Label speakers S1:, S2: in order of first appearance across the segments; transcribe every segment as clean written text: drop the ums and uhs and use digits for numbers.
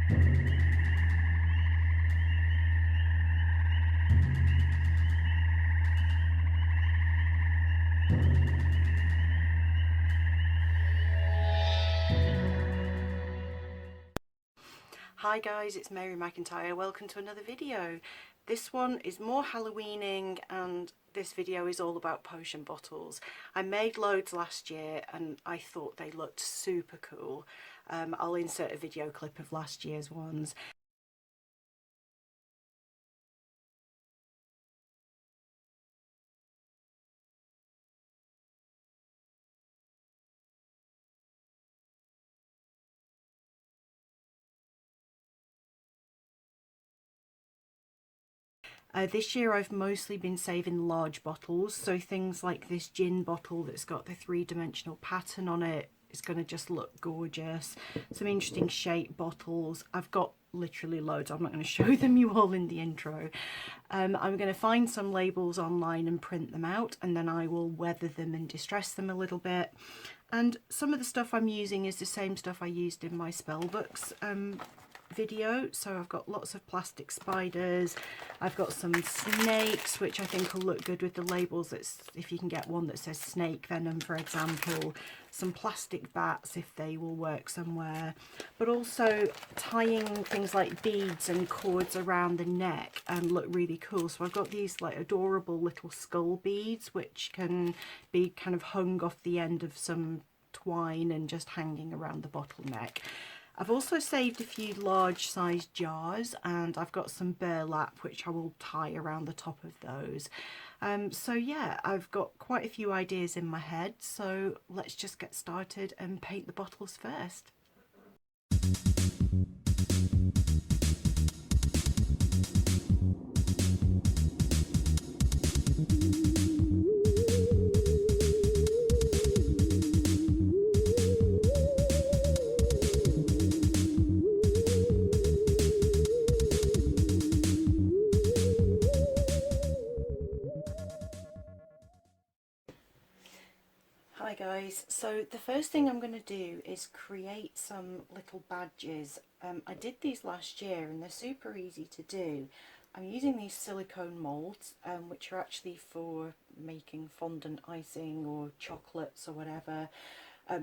S1: Hi guys, it's Mary McIntyre. Welcome to another video. This one is more Halloweening and this video is all about potion bottles. I made loads last year and I thought they looked super cool. I'll insert a video clip of last year's ones. This year I've mostly been saving large bottles, so things like this gin bottle that's got the three-dimensional pattern on it is going to just look gorgeous. Some interesting shape bottles. I've got literally loads. I'm not going to show them you all in the intro. I'm going to find some labels online and print them out, and then I will weather them and distress them a little bit. And some of the stuff I'm using is the same stuff I used in my spell books video. So I've got lots of plastic spiders, I've got some snakes which I think will look good with the labels. That's if you can get one that says snake venom, for example. Some plastic bats if they will work somewhere, but also tying things like beads and cords around the neck and look really cool. So I've got these like adorable little skull beads which can be kind of hung off the end of some twine and just hanging around the bottleneck. I've also saved a few large sized jars and I've got some burlap which I will tie around the top of those. So yeah, I've got quite a few ideas in my head, so let's just get started and paint the bottles first. Hi guys, so the first thing I'm going to do is create some little badges. I did these last year and they're super easy to do. I'm using these silicone moulds which are actually for making fondant icing or chocolates or whatever.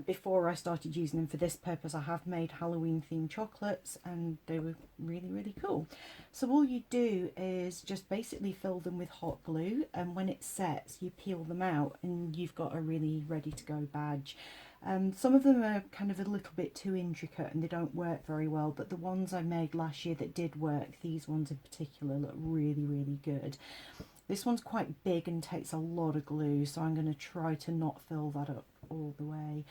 S1: Before I started using them for this purpose, I have made Halloween themed chocolates and they were really cool. So all you do is just basically fill them with hot glue, and when it sets you peel them out and you've got a really ready to go badge. Some of them are kind of a little bit too intricate and they don't work very well, but the ones I made last year that did work, these ones in particular, look really good. This one's quite big and takes a lot of glue, so I'm going to try to not fill that up all the way.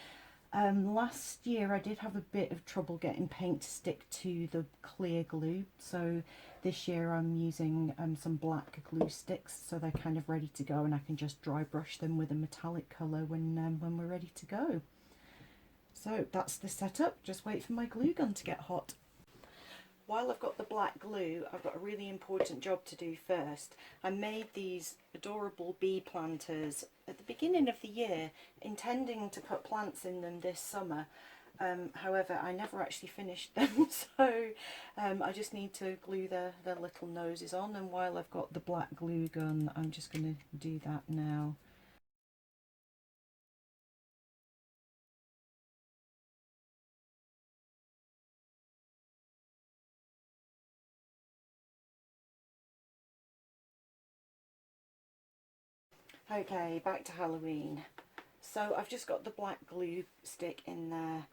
S1: Last year I did have a bit of trouble getting paint to stick to the clear glue, so this year I'm using some black glue sticks, so they're kind of ready to go and I can just dry brush them with a metallic colour when we're ready to go. So that's the setup, just wait for my glue gun to get hot. While I've got the black glue, I've got a really important job to do first. I made these adorable bee planters at the beginning of the year, intending to put plants in them this summer. However, I never actually finished them, so I just need to glue their little noses on, and while I've got the black glue gun, I'm just going to do that now. Okay, back to Halloween. So I've just got the black glue stick in there.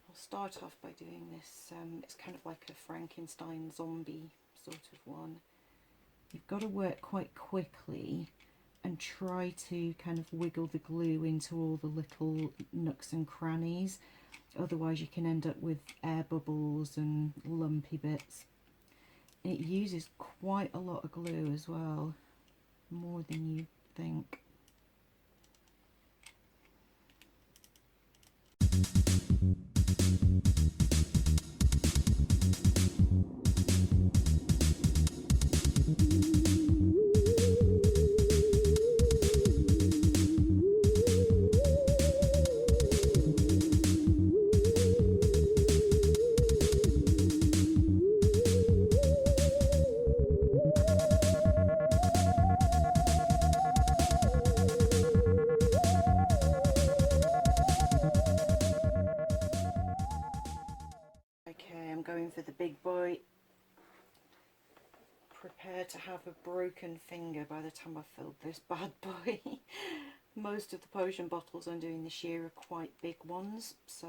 S1: I'll start off by doing this, it's kind of like a Frankenstein zombie sort of one. You've got to work quite quickly and try to kind of wiggle the glue into all the little nooks and crannies, otherwise you can end up with air bubbles and lumpy bits. It uses quite a lot of glue as well, more than you think. going for the big boy. Prepare to have a broken finger by the time I've filled this bad boy. Most of the potion bottles I'm doing this year are quite big ones, so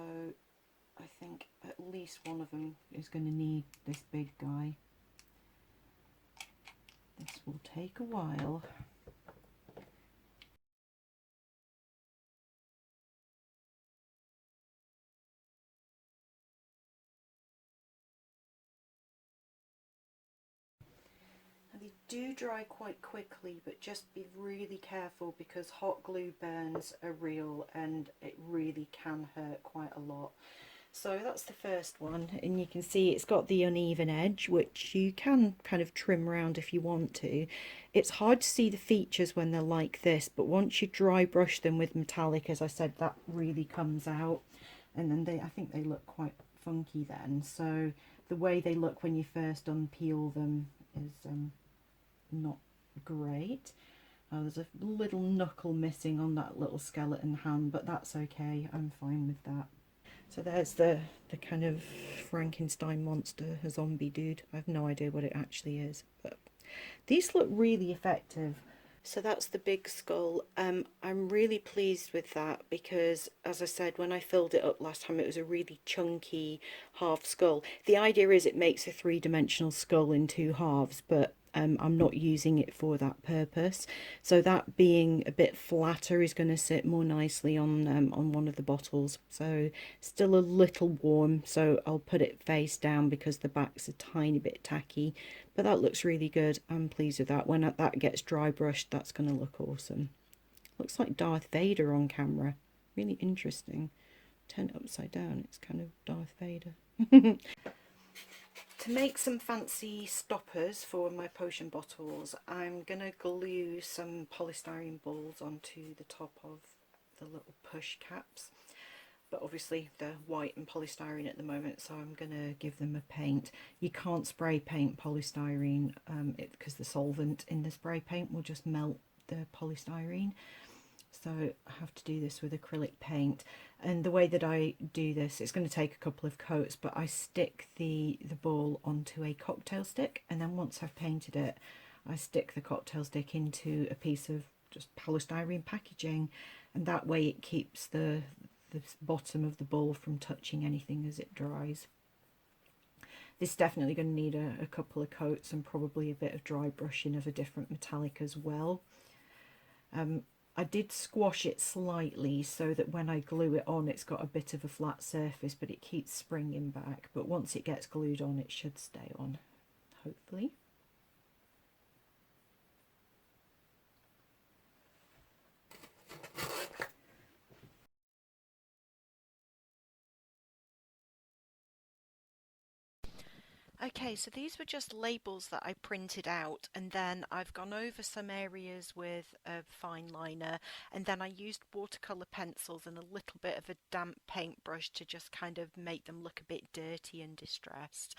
S1: I think at least one of them is going to need this big guy. This will take a while. They do dry quite quickly, but just be really careful because hot glue burns are real and it really can hurt quite a lot. So that's the first one, and you can see it's got the uneven edge, which you can kind of trim around if you want to. It's hard to see the features when they're like this, but once you dry brush them with metallic, as I said, that really comes out. And then I think they look quite funky then. So the way they look when you first unpeel them is not great. There's a little knuckle missing on that little skeleton hand, but that's okay. I'm fine with that. So there's the kind of Frankenstein monster, a zombie dude. I have no idea what it actually is, but these look really effective. So that's the big skull. I'm really pleased with that because, as I said, when I filled it up last time, it was a really chunky half skull. The idea is it makes a three-dimensional skull in two halves, but I'm not using it for that purpose. So that being a bit flatter is going to sit more nicely on one of the bottles. So still a little warm, so I'll put it face down because the back's a tiny bit tacky. But that looks really good. I'm pleased with that. When that gets dry brushed, that's going to look awesome. Looks like Darth Vader on camera. Really interesting. Turn it upside down, it's kind of Darth Vader. To make some fancy stoppers for my potion bottles, I'm going to glue some polystyrene balls onto the top of the little push caps. But obviously they're white and polystyrene at the moment, so I'm going to give them a paint. You can't spray paint polystyrene because the solvent in the spray paint will just melt the polystyrene. So I have to do this with acrylic paint, and the way that I do this, it's going to take a couple of coats, but I stick the ball onto a cocktail stick, and then once I've painted it, I stick the cocktail stick into a piece of just polystyrene packaging, and that way it keeps the bottom of the ball from touching anything as it dries. This is definitely going to need a couple of coats and probably a bit of dry brushing of a different metallic as well. I did squash it slightly so that when I glue it on, it's got a bit of a flat surface, but it keeps springing back. But once it gets glued on, it should stay on, hopefully. Okay, so these were just labels that I printed out, and then I've gone over some areas with a fine liner, and then I used watercolour pencils and a little bit of a damp paintbrush to just kind of make them look a bit dirty and distressed.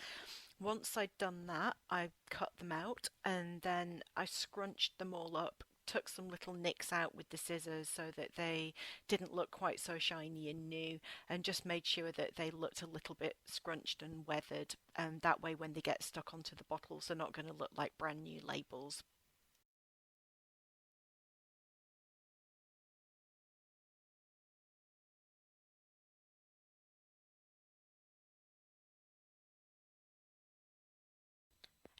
S1: Once I'd done that, I cut them out and then I scrunched them all up, took some little nicks out with the scissors so that they didn't look quite so shiny and new, and just made sure that they looked a little bit scrunched and weathered, and that way when they get stuck onto the bottles they're not going to look like brand new labels.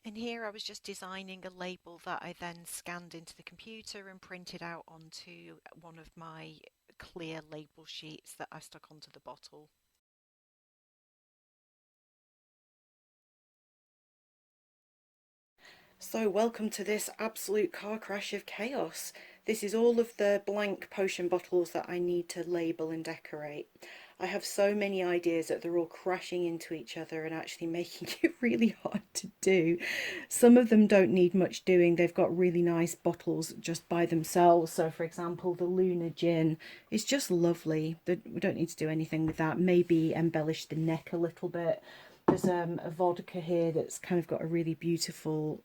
S1: And here I was just designing a label that I then scanned into the computer and printed out onto one of my clear label sheets that I stuck onto the bottle. So welcome to this absolute car crash of chaos. This is all of the blank potion bottles that I need to label and decorate. I have so many ideas that they're all crashing into each other and actually making it really hard to do. Some of them don't need much doing. They've got really nice bottles just by themselves. So for example, the Luna Gin is just lovely. We don't need to do anything with that. Maybe embellish the neck a little bit. There's a vodka here that's kind of got a really beautiful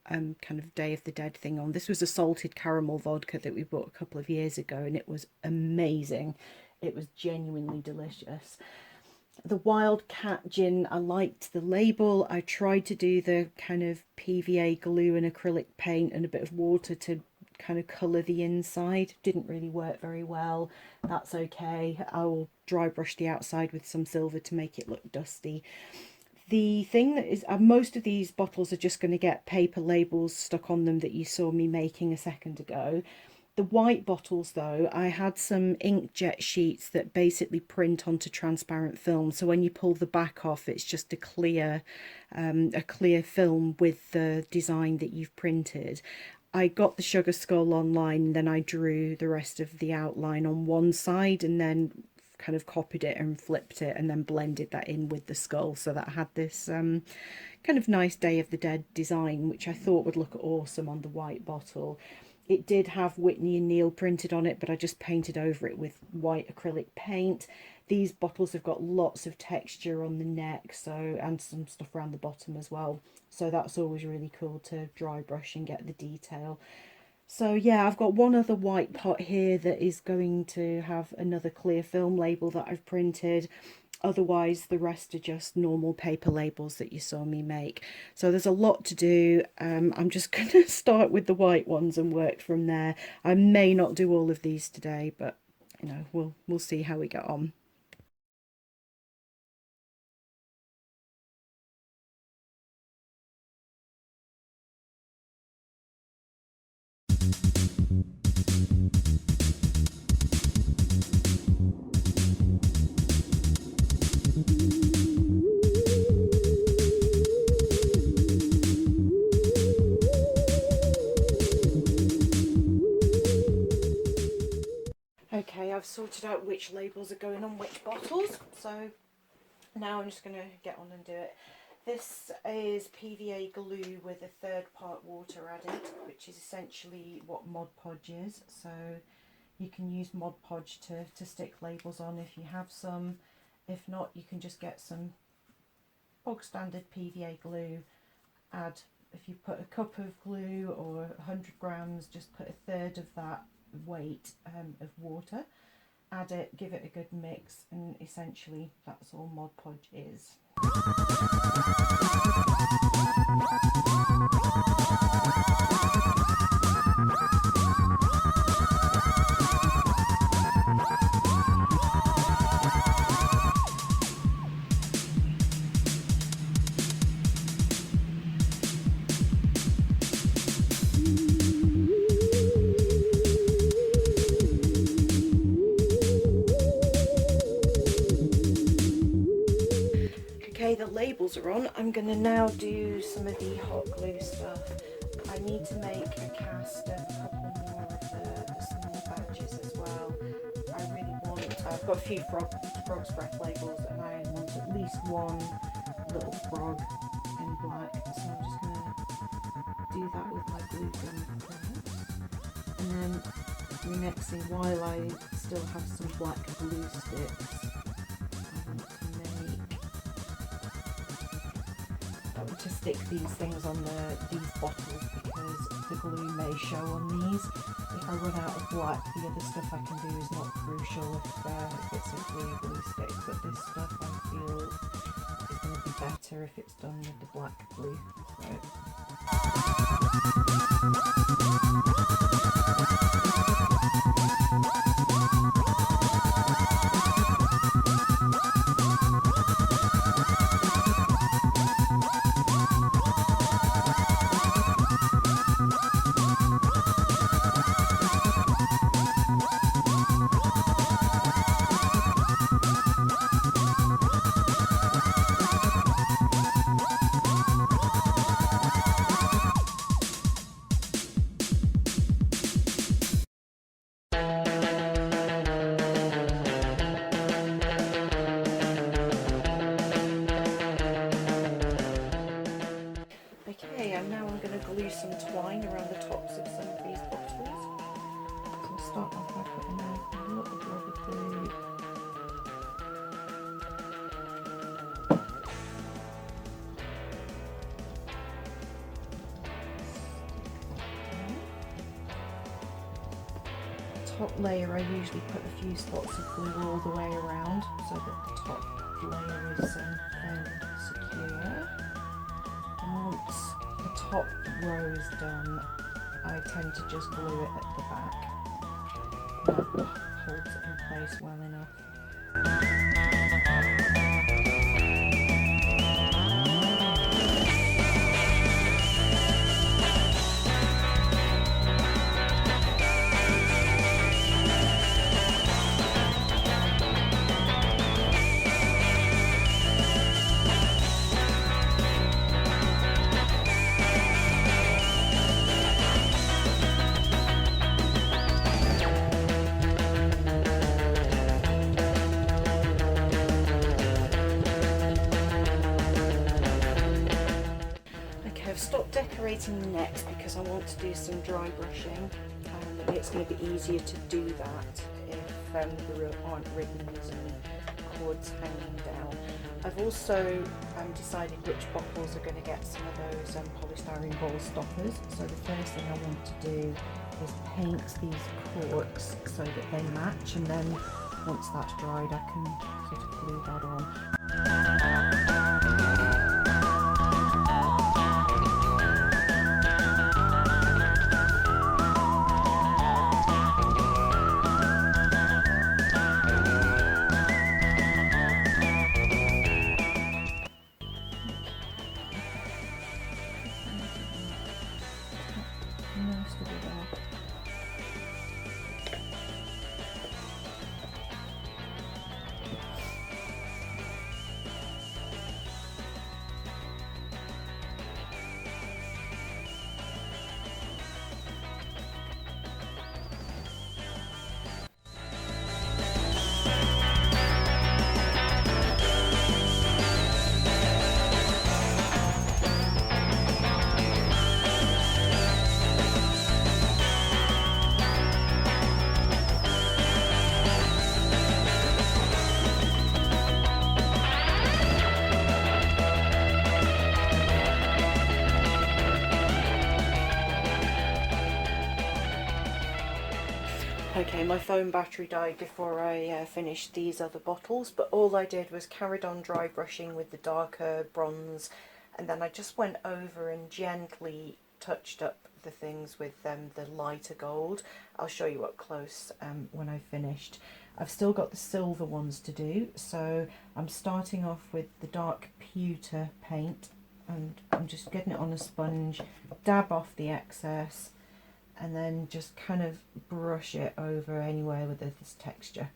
S1: kind of Day of the Dead thing on. This was a salted caramel vodka that we bought a couple of years ago, and it was amazing. It was genuinely delicious. The Wildcat gin, I liked the label. I tried to do the kind of PVA glue and acrylic paint and a bit of water to kind of colour the inside. Didn't really work very well. That's okay. I will dry brush the outside with some silver to make it look dusty. The thing that is, most of these bottles are just going to get paper labels stuck on them that you saw me making a second ago. The white bottles though, I had some inkjet sheets that basically print onto transparent film. So when you pull the back off, it's just a clear film with the design that you've printed. I got the sugar skull online, and then I drew the rest of the outline on one side and then kind of copied it and flipped it and then blended that in with the skull, so that I had this kind of nice Day of the Dead design, which I thought would look awesome on the white bottle. It did have Whitney and Neil printed on it, but I just painted over it with white acrylic paint. These bottles have got lots of texture on the neck, so, and some stuff around the bottom as well. So that's always really cool to dry brush and get the detail. So yeah, I've got one other white pot here that is going to have another clear film label that I've printed. Otherwise, the rest are just normal paper labels that you saw me make. So there's a lot to do. I'm just going to start with the white ones and work from there. I may not do all of these today, but you know, we'll see how we get on. Okay, I've sorted out which labels are going on which bottles, so now I'm just going to get on and do it. This is PVA glue with a third part water added, which is essentially what Mod Podge is. So you can use Mod Podge to stick labels on if you have some. If not, you can just get some bog standard PVA glue. Add, if you put a cup of glue or 100 grams, just put a third of that weight of water. Add it, give it a good mix, and essentially that's all Mod Podge is. Okay, the labels are on. I'm going to now do some of the hot glue stuff. I need to make a cast of a couple more of the small batches as well. I really want, I've got a few frog's breath labels, and I want at least one little frog in black, so I'm just going to do that with my glue gun first. And then remixing while I still have some black glue sticks. To stick these things on these bottles, because the glue may show on these. If I run out of black, the other stuff I can do is not crucial if it's a clear glue stick, but this stuff I feel is going to be better if it's done with the black glue. Okay, and now I'm going to glue some twine around the tops of some of these bottles. So I'll start off by putting a little rubber glue. Top layer, I usually put a few spots of glue all the way around so that the top layer row is done, I tend to just glue it at the back. That holds it in place well enough. Stop decorating next because I want to do some dry brushing, and it's going to be easier to do that if there aren't ribbons and cords hanging down. I've also decided which bottles are going to get some of those polystyrene ball stoppers. So the first thing I want to do is paint these corks so that they match, and then once that's dried I can sort of glue that on. Okay, my phone battery died before I finished these other bottles, but all I did was carried on dry brushing with the darker bronze, and then I just went over and gently touched up the things with the lighter gold. I'll show you up close when I've finished. I've still got the silver ones to do, so I'm starting off with the dark pewter paint, and I'm just getting it on a sponge, dab off the excess, and then just kind of brush it over anywhere with this texture.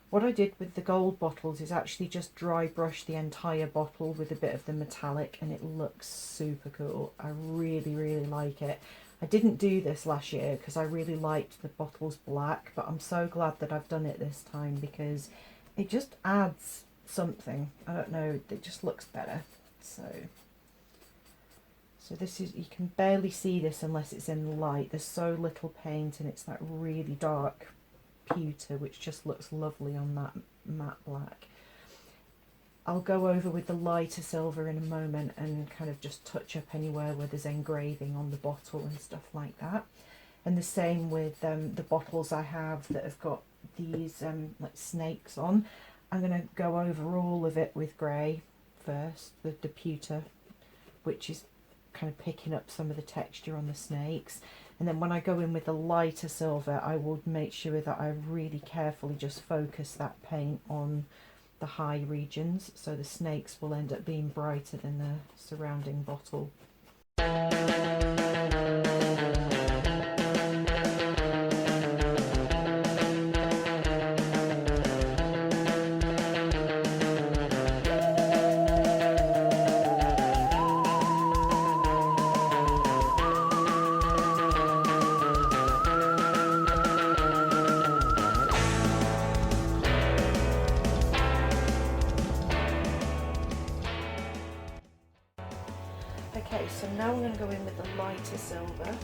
S1: What I did with the gold bottles is actually just dry brush the entire bottle with a bit of the metallic, and it looks super cool. I really like it. I didn't do this last year because I really liked the bottles black, but I'm so glad that I've done it this time because it just adds something. I don't know, it just looks better. So this is, you can barely see this unless it's in the light. There's so little paint, and it's that really dark pewter which just looks lovely on that matte black. I'll go over with the lighter silver in a moment and kind of just touch up anywhere where there's engraving on the bottle and stuff like that. And the same with the bottles I have that have got these like snakes on. I'm going to go over all of it with grey first, the pewter, which is kind of picking up some of the texture on the snakes, and then when I go in with the lighter silver I will make sure that I really carefully just focus that paint on the high regions, so the snakes will end up being brighter than the surrounding bottle. Okay, so now I'm going to go in with the lighter silver.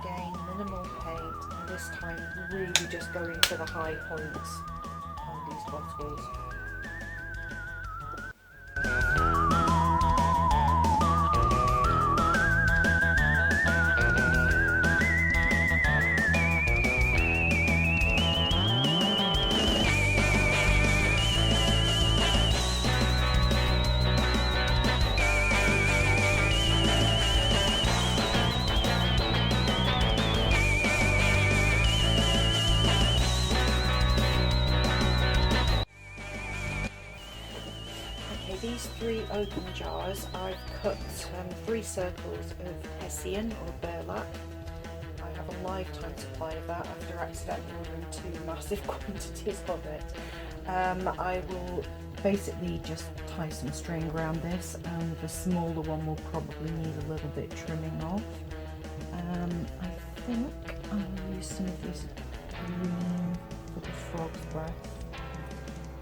S1: Again, minimal paint, and this time really just going for the high points on these bottles. these 3 open jars, I've cut 3 circles of Hessian or burlap. I have a lifetime supply of that after accidentally ordering 2 massive quantities of it. I will basically just tie some string around this, and the smaller one will probably need a little bit trimming off. I think I'll use some of this green for the frog's breath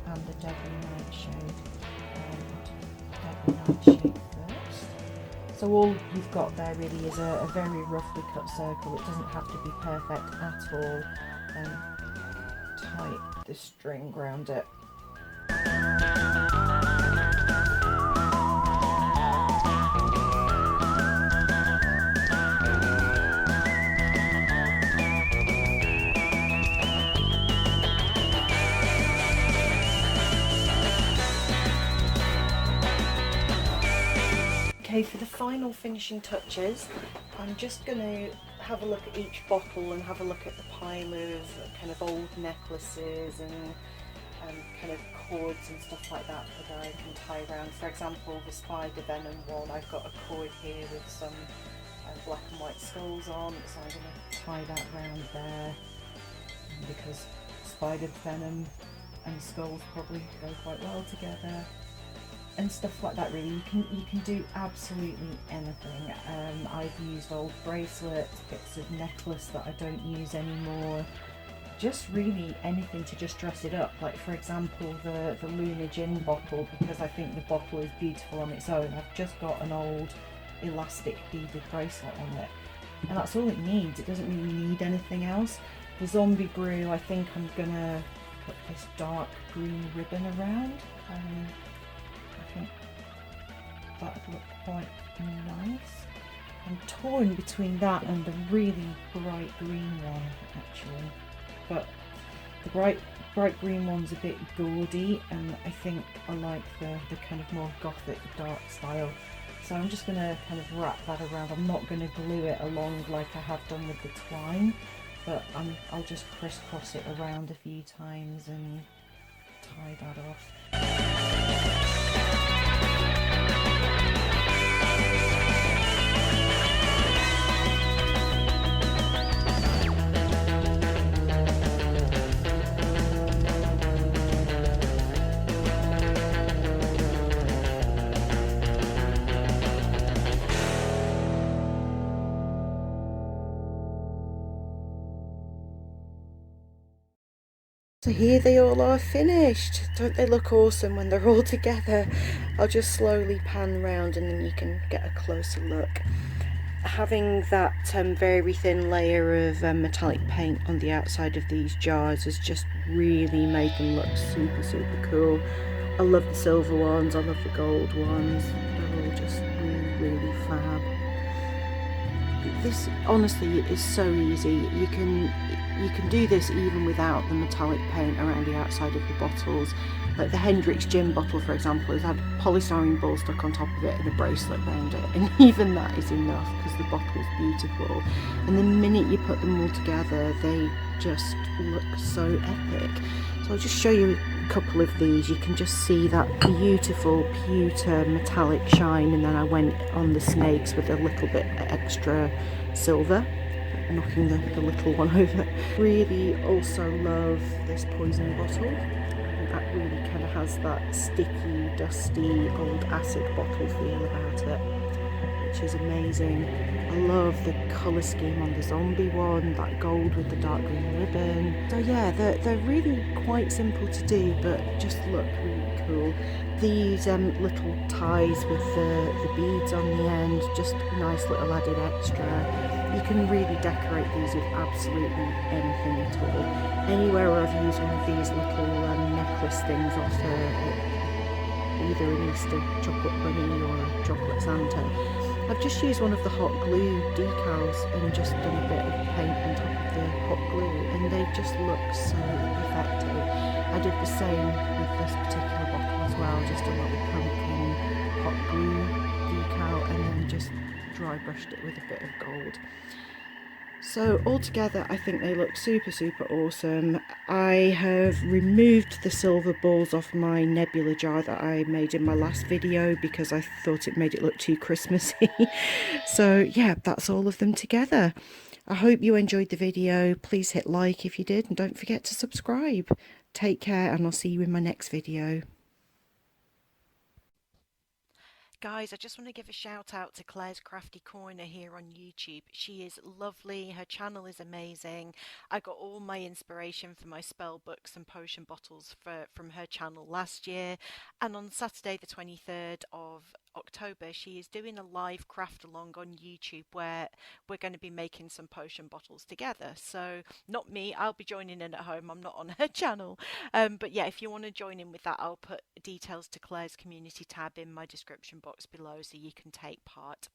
S1: and the Deadly Nightshade. Deadly Nightshade first. So all you've got there really is a very roughly cut circle. It doesn't have to be perfect at all. Tie the string around it. Okay, for the final finishing touches, I'm just going to have a look at each bottle and have a look at the pile of kind of old necklaces and kind of cords and stuff like that that I can tie around. For example, the spider venom one, I've got a cord here with some black and white skulls on, so I'm going to tie that round there, because spider venom and skulls probably go quite well together. And stuff like that. Really, you can do absolutely anything. I've used old bracelets, bits of necklace that I don't use anymore, just really anything to just dress it up. Like for example the Lunar Gin bottle, because I think the bottle is beautiful on its own. I've just got an old elastic beaded bracelet on it, and that's all it needs. It doesn't really need anything else. The zombie brew, I think I'm gonna put this dark green ribbon around. I think that would look quite nice. I'm torn between that and the really bright green one actually, but the bright green one's a bit gaudy, and I think I like the kind of more gothic dark style. So I'm just going to kind of wrap that around. I'm not going to glue it along like I have done with the twine, but I'll just crisscross it around a few times and tie that off. So here they all are finished. Don't they look awesome when they're all together? I'll just slowly pan round and then you can get a closer look. Having that very thin layer of metallic paint on the outside of these jars has just really made them look super cool. I love the silver ones, I love the gold ones. They're all just really fab. This honestly is so easy. You can do this even without the metallic paint around the outside of the bottles. Like the Hendrick's gin bottle, for example, has had a polystyrene ball stuck on top of it and a bracelet around it, and even that is enough because the bottle's beautiful. And the minute you put them all together, they just look so epic. So I'll just show you a couple of these. You can just see that beautiful pewter metallic shine, and then I went on the snakes with a little bit extra silver, knocking the little one over. Really also love this poison bottle. That really kind of has that sticky, dusty, old acid bottle feel about it, which is amazing. I love the colour scheme on the zombie one, that gold with the dark green ribbon. So yeah, they're really quite simple to do, but just look really cool. These little ties with the beads on the end, just a nice little added extra. You can really decorate these with absolutely anything at all. Anywhere where I've used one of these little necklace things off either an Easter chocolate bunny or a chocolate Santa, I've just used one of the hot glue decals and just done a bit of paint on top of the hot glue, and they just look so effective. I did the same with this particular bottle as well, just a little pumpkin hot glue decal, and then just dry brushed it with a bit of gold. So altogether I think they look super awesome. I have removed the silver balls off my nebula jar that I made in my last video because I thought it made it look too Christmassy. So yeah, that's all of them together. I hope you enjoyed the video. Please hit like if you did, and don't forget to subscribe. Take care, and I'll see you in my next video. Guys, I just want to give a shout out to Claire's Crafty Corner here on YouTube. She is lovely, her channel is amazing. I got all my inspiration for my spell books and potion bottles from her channel last year. And on Saturday, the 23rd of October, she is doing a live craft along on YouTube where we're going to be making some potion bottles together. So, not me, I'll be joining in at home, I'm not on her channel. But yeah, if you want to join in with that, I'll put details to Claire's community tab in my description box below so you can take part.